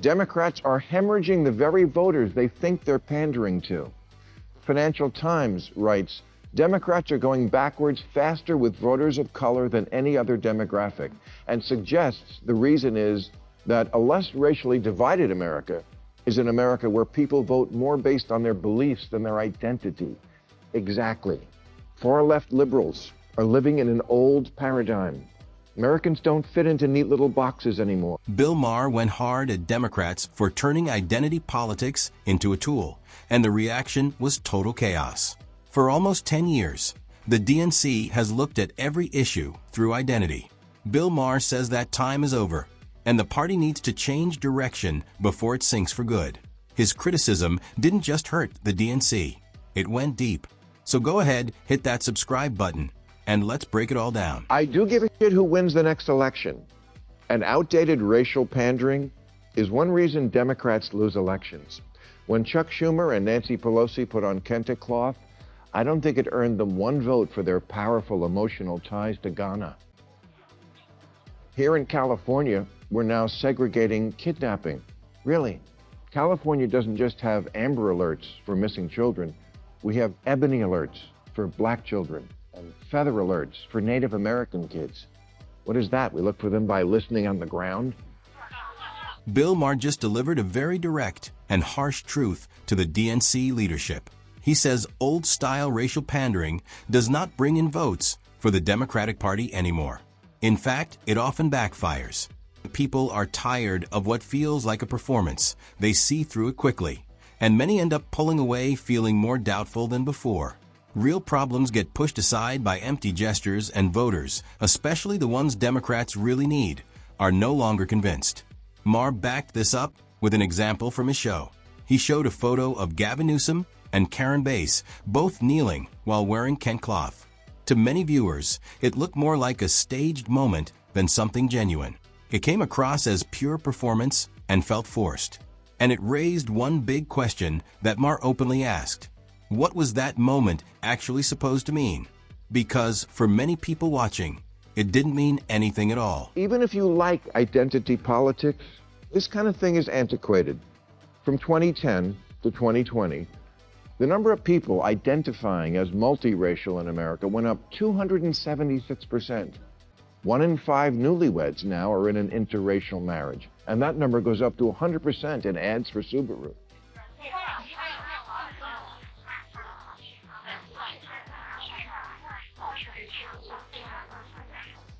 Democrats are hemorrhaging the very voters they think they're pandering to. Financial Times writes, Democrats are going backwards faster with voters of color than any other demographic, and suggests the reason is that a less racially divided America is an America where people vote more based on their beliefs than their identity. Exactly. Far-left liberals are living in an old paradigm. Americans don't fit into neat little boxes anymore. Bill Maher went hard at Democrats for turning identity politics into a tool, and the reaction was total chaos. For almost 10 years, the DNC has looked at every issue through identity. Bill Maher says that time is over, and the party needs to change direction before it sinks for good. His criticism didn't just hurt the DNC, it went deep. So go ahead, hit that subscribe button, and let's break it all down. I do give a shit who wins the next election. And outdated racial pandering is one reason Democrats lose elections. When Chuck Schumer and Nancy Pelosi put on kente cloth, I don't think it earned them one vote for their powerful emotional ties to Ghana. Here in California, we're now segregating kidnapping. Really, California doesn't just have Amber Alerts for missing children. We have Ebony Alerts for black children and Feather Alerts for Native American kids. What is that? We look for them by listening on the ground? Bill Maher just delivered a very direct and harsh truth to the DNC leadership. He says old-style racial pandering does not bring in votes for the Democratic Party anymore. In fact, it often backfires. People are tired of what feels like a performance. They see through it quickly, and many end up pulling away feeling more doubtful than before. Real problems get pushed aside by empty gestures, and voters, especially the ones Democrats really need, are no longer convinced. Maher backed this up with an example from his show. He showed a photo of Gavin Newsom and Karen Bass, both kneeling while wearing kente cloth. To many viewers, it looked more like a staged moment than something genuine. It came across as pure performance and felt forced. And it raised one big question that Maher openly asked. What was that moment actually supposed to mean? Because for many people watching, it didn't mean anything at all. Even if you like identity politics, this kind of thing is antiquated. From 2010 to 2020, the number of people identifying as multiracial in America went up 276%. 1 in 5 newlyweds now are in an interracial marriage, and that number goes up to 100% in ads for Subaru.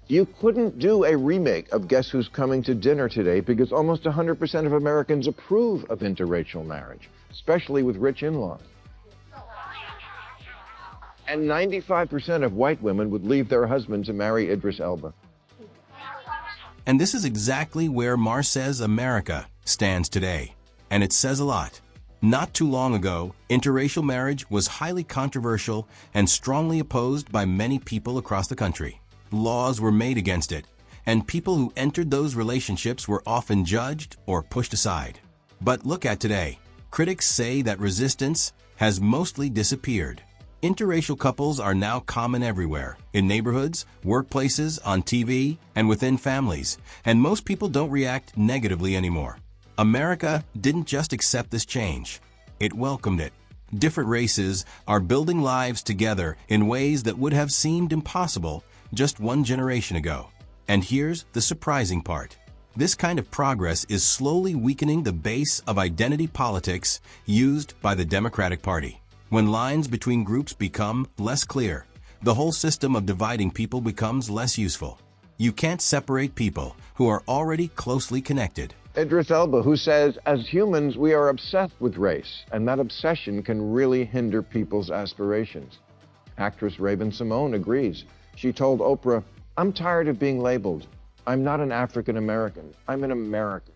You couldn't do a remake of Guess Who's Coming to Dinner today because almost 100% of Americans approve of interracial marriage, especially with rich in-laws. And 95% of white women would leave their husband to marry Idris Elba. And this is exactly where Maher says America stands today. And it says a lot. Not too long ago, interracial marriage was highly controversial and strongly opposed by many people across the country. Laws were made against it, and people who entered those relationships were often judged or pushed aside. But look at today. Critics say that resistance has mostly disappeared. Interracial couples are now common everywhere, in neighborhoods, workplaces, on TV, and within families, and most people don't react negatively anymore. America didn't just accept this change, it welcomed it. Different races are building lives together in ways that would have seemed impossible just one generation ago. And here's the surprising part. This kind of progress is slowly weakening the base of identity politics used by the Democratic Party. When lines between groups become less clear, the whole system of dividing people becomes less useful. You can't separate people who are already closely connected. Idris Elba, who says, as humans, we are obsessed with race, and that obsession can really hinder people's aspirations. Actress Raven-Symoné agrees. She told Oprah, I'm tired of being labeled. I'm not an African American. I'm an American.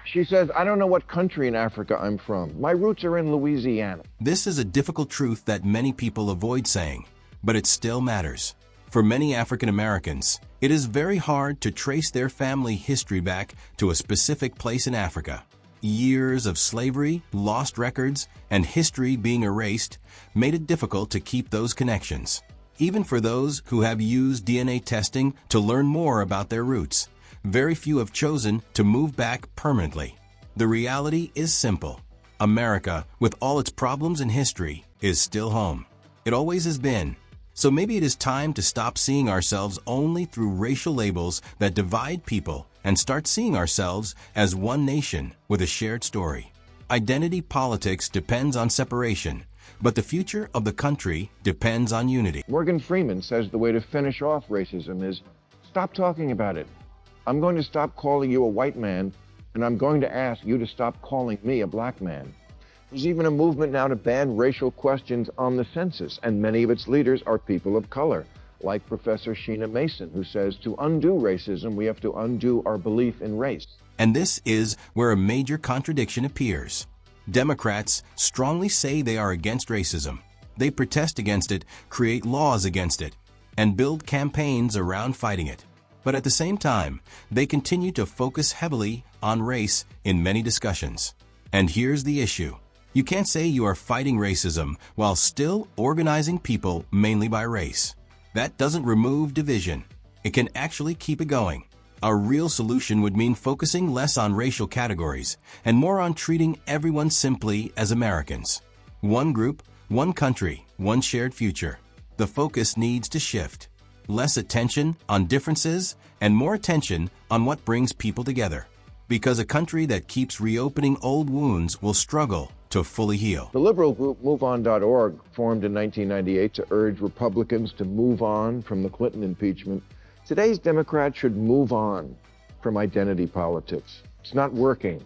She says, I don't know what country in Africa I'm from. My roots are in Louisiana. This is a difficult truth that many people avoid saying, but it still matters. For many African Americans, it is very hard to trace their family history back to a specific place in Africa. Years of slavery, lost records, and history being erased made it difficult to keep those connections. Even for those who have used DNA testing to learn more about their roots, very few have chosen to move back permanently. The reality is simple. America, with all its problems and history, is still home. It always has been. So maybe it is time to stop seeing ourselves only through racial labels that divide people and start seeing ourselves as one nation with a shared story. Identity politics depends on separation, but the future of the country depends on unity. Morgan Freeman says the way to finish off racism is stop talking about it. I'm going to stop calling you a white man, and I'm going to ask you to stop calling me a black man. There's even a movement now to ban racial questions on the census, and many of its leaders are people of color, like Professor Sheena Mason, who says to undo racism, we have to undo our belief in race. And this is where a major contradiction appears. Democrats strongly say they are against racism. They protest against it, create laws against it, and build campaigns around fighting it. But at the same time, they continue to focus heavily on race in many discussions. And here's the issue. You can't say you are fighting racism while still organizing people mainly by race. That doesn't remove division. It can actually keep it going. A real solution would mean focusing less on racial categories and more on treating everyone simply as Americans. One group, one country, one shared future. The focus needs to shift. Less attention on differences and more attention on what brings people together. Because a country that keeps reopening old wounds will struggle to fully heal. The liberal group MoveOn.org, formed in 1998 to urge Republicans to move on from the Clinton impeachment. Today's Democrats should move on from identity politics. It's not working.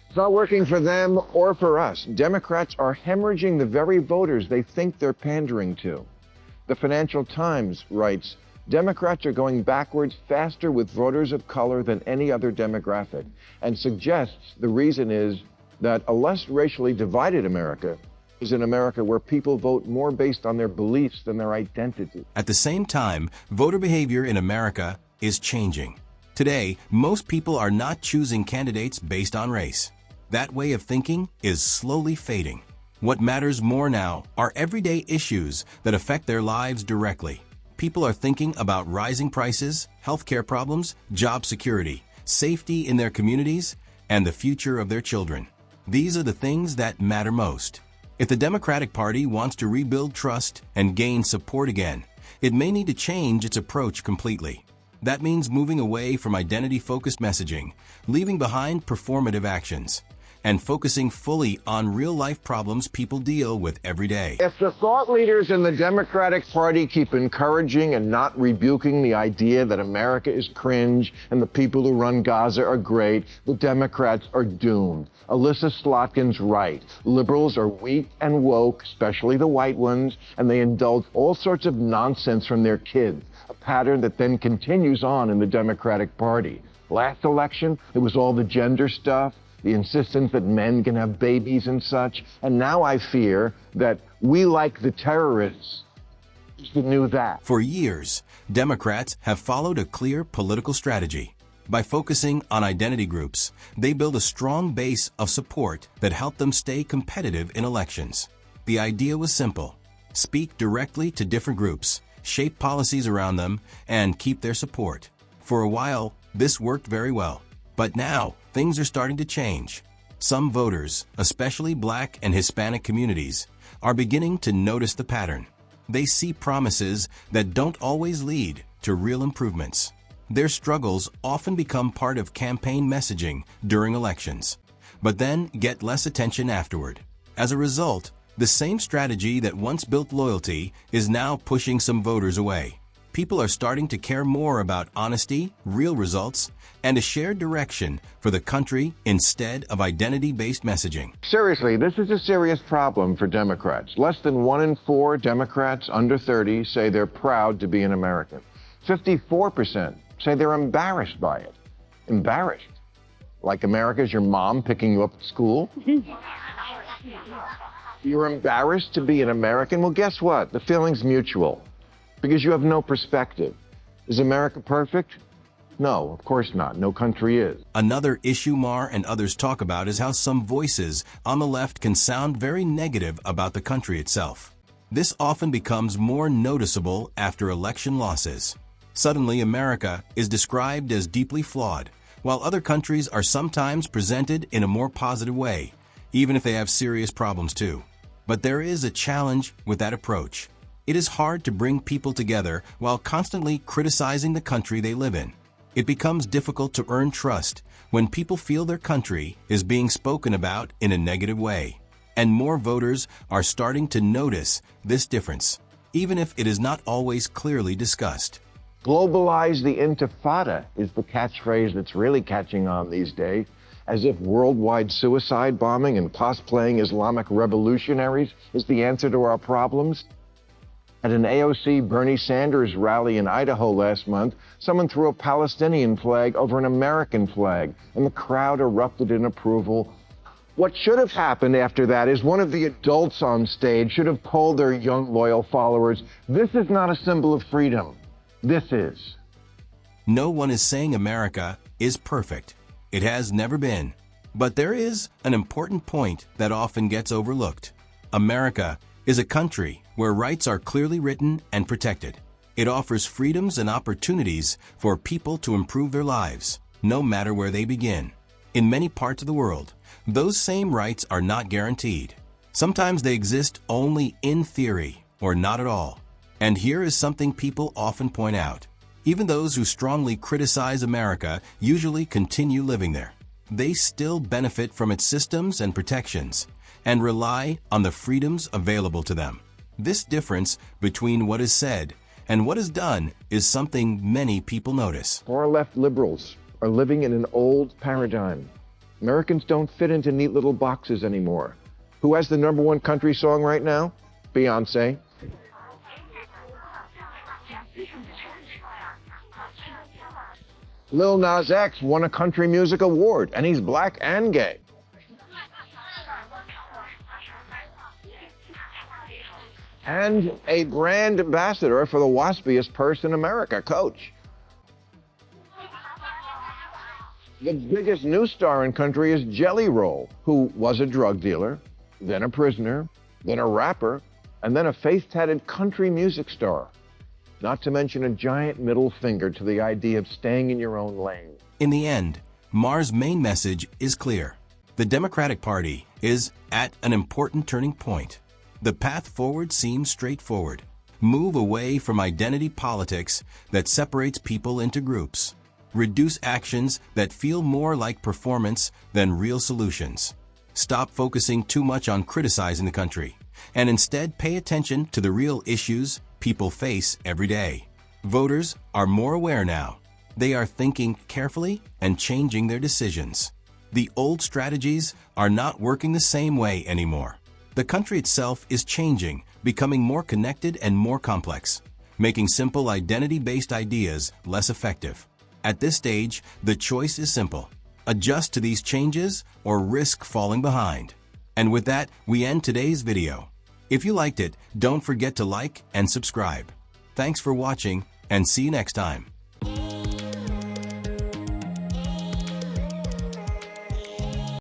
It's not working for them or for us. Democrats are hemorrhaging the very voters they think they're pandering to. The Financial Times writes, Democrats are going backwards faster with voters of color than any other demographic, and suggests the reason is that a less racially divided America is an America where people vote more based on their beliefs than their identity. At the same time, voter behavior in America is changing. Today, most people are not choosing candidates based on race. That way of thinking is slowly fading. What matters more now are everyday issues that affect their lives directly. People are thinking about rising prices, healthcare problems, job security, safety in their communities, and the future of their children. These are the things that matter most. If the Democratic Party wants to rebuild trust and gain support again, it may need to change its approach completely. That means moving away from identity-focused messaging, leaving behind performative actions, and focusing fully on real-life problems people deal with every day. If the thought leaders in the Democratic Party keep encouraging and not rebuking the idea that America is cringe and the people who run Gaza are great, the Democrats are doomed. Alyssa Slotkin's right. Liberals are weak and woke, especially the white ones, and they indulge all sorts of nonsense from their kids, a pattern that then continues on in the Democratic Party. Last election, it was all the gender stuff, the insistence that men can have babies and such. And now I fear that we like the terrorists is the new that. For years, Democrats have followed a clear political strategy. By focusing on identity groups, they build a strong base of support that helped them stay competitive in elections. The idea was simple. Speak directly to different groups, shape policies around them, and keep their support. For a while, this worked very well. But now, things are starting to change. Some voters, especially Black and Hispanic communities, are beginning to notice the pattern. They see promises that don't always lead to real improvements. Their struggles often become part of campaign messaging during elections, but then get less attention afterward. As a result, the same strategy that once built loyalty is now pushing some voters away. People are starting to care more about honesty, real results, and a shared direction for the country instead of identity-based messaging. Seriously, this is a serious problem for Democrats. Less than 1 in 4 Democrats under 30 say they're proud to be an American. 54% say they're embarrassed by it. Embarrassed. Like America's your mom picking you up at school? You're embarrassed to be an American? Well, guess what? The feeling's mutual. Because you have no perspective. Is America perfect? No, of course not. No country is. Another issue Maher and others talk about is how some voices on the left can sound very negative about the country itself. This often becomes more noticeable after election losses. Suddenly, America is described as deeply flawed, while other countries are sometimes presented in a more positive way, even if they have serious problems too. But there is a challenge with that approach. It is hard to bring people together while constantly criticizing the country they live in. It becomes difficult to earn trust when people feel their country is being spoken about in a negative way. And more voters are starting to notice this difference, even if it is not always clearly discussed. Globalize the intifada is the catchphrase that's really catching on these days, as if worldwide suicide bombing and cosplaying Islamic revolutionaries is the answer to our problems. At an AOC Bernie Sanders rally in Idaho last month, someone threw a Palestinian flag over an American flag, and the crowd erupted in approval. What should have happened after that is one of the adults on stage should have told their young, loyal followers, "This is not a symbol of freedom. This is." No one is saying America is perfect. It has never been. But there is an important point that often gets overlooked. America is a country where rights are clearly written and protected. It offers freedoms and opportunities for people to improve their lives, no matter where they begin. In many parts of the world, those same rights are not guaranteed. Sometimes they exist only in theory or not at all. And here is something people often point out. Even those who strongly criticize America usually continue living there. They still benefit from its systems and protections and rely on the freedoms available to them. This difference between what is said and what is done is something many people notice. Far-left liberals are living in an old paradigm. Americans don't fit into neat little boxes anymore. Who has the #1 country song right now? Beyonce. Lil Nas X won a country music award, and he's black and gay. And a brand ambassador for the waspiest purse in America, Coach. The biggest new star in country is Jelly Roll, who was a drug dealer, then a prisoner, then a rapper, and then a face-tatted country music star. Not to mention a giant middle finger to the idea of staying in your own lane. In the end, Maher's main message is clear. The Democratic Party is at an important turning point. The path forward seems straightforward. Move away from identity politics that separates people into groups. Reduce actions that feel more like performance than real solutions. Stop focusing too much on criticizing the country, and instead pay attention to the real issues people face every day. Voters are more aware now. They are thinking carefully and changing their decisions. The old strategies are not working the same way anymore. The country itself is changing, becoming more connected and more complex, making simple identity-based ideas less effective. At this stage, the choice is simple. Adjust to these changes or risk falling behind. And with that, we end today's video. If you liked it, don't forget to like and subscribe. Thanks for watching, and see you next time.